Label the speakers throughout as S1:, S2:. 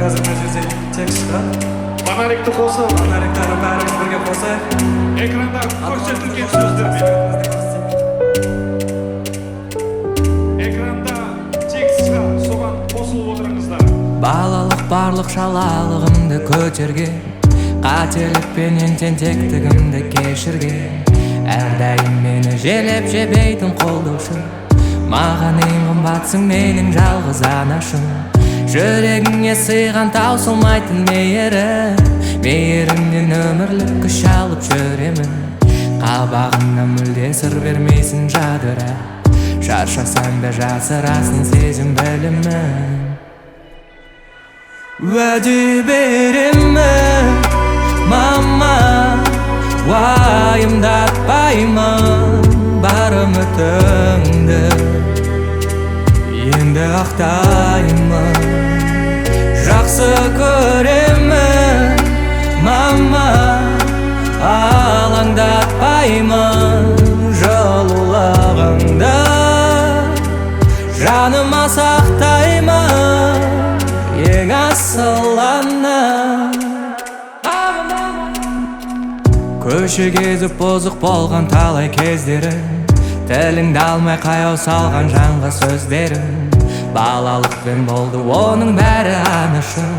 S1: қазір мына жерде текст шығады.
S2: Фонарикті қосып,
S1: Фонариктары бәріміз бірге қосайық.
S2: экранда көрсетілген сөздермен. Экранда текст шығады, соған қосылып отырыңыздар.
S3: Балалық барлық шалалығымды көтерген, қателікпенен тентектігімді кешірген, әрдайым мені желеп жебейтін қолдаушым, маған ең қымбатсың менің жалғыз анашым. Жүрегіңе сыйған таусылмайтын мейіріңнен өмірлік күш алып жүремін. Қабағыңнан мүлде сыр бермейсің жадыра, шаршасаң да жасырасың сезім білімін. Уәде беремін, мама, уайымдатпаймын бар үмітіңді, енді ақтаймын. Жақсы көремін, мама, алаңдатпаймын жылулығыңды, жаныма сақтаймын ең асыл ана. Көше кезіп бозық болған талай кездерім, тіліңді алмай қаяу салған жанға сөздерім, балалықпен болды оның бәрі анашым.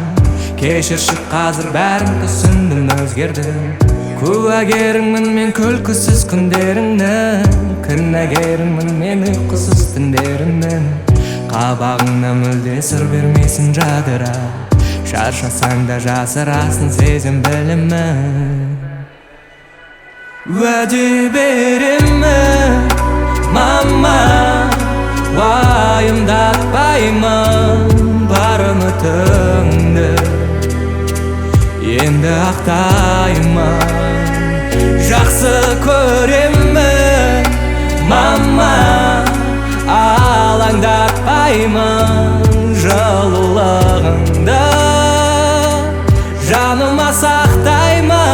S3: Кешірші қазір бәрін түсіндім, өзгердім. Куәгеріңмін мен күлкісіз күндеріңнің, кінәгеріңмін мен ұйқысыз түндеріңнің. Қабағыңнан мүлде сыр бермейсің жадыра, шаршасаң да жасырасың сезім білімін. Уәде беремін, мама, уайымдатпаймын бар үмітіңді, енді ақтаймын. Жақсы көремін, мама, алаңдатпаймын жылулығыңды, жаныма сақтаймын.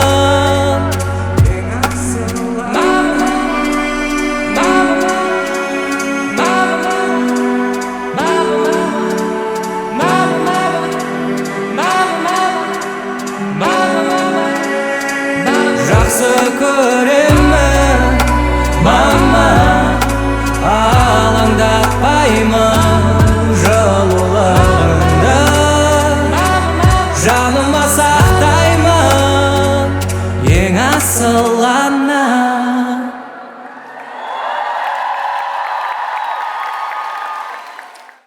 S3: Жақсы көремін, мама, алаңдатпаймын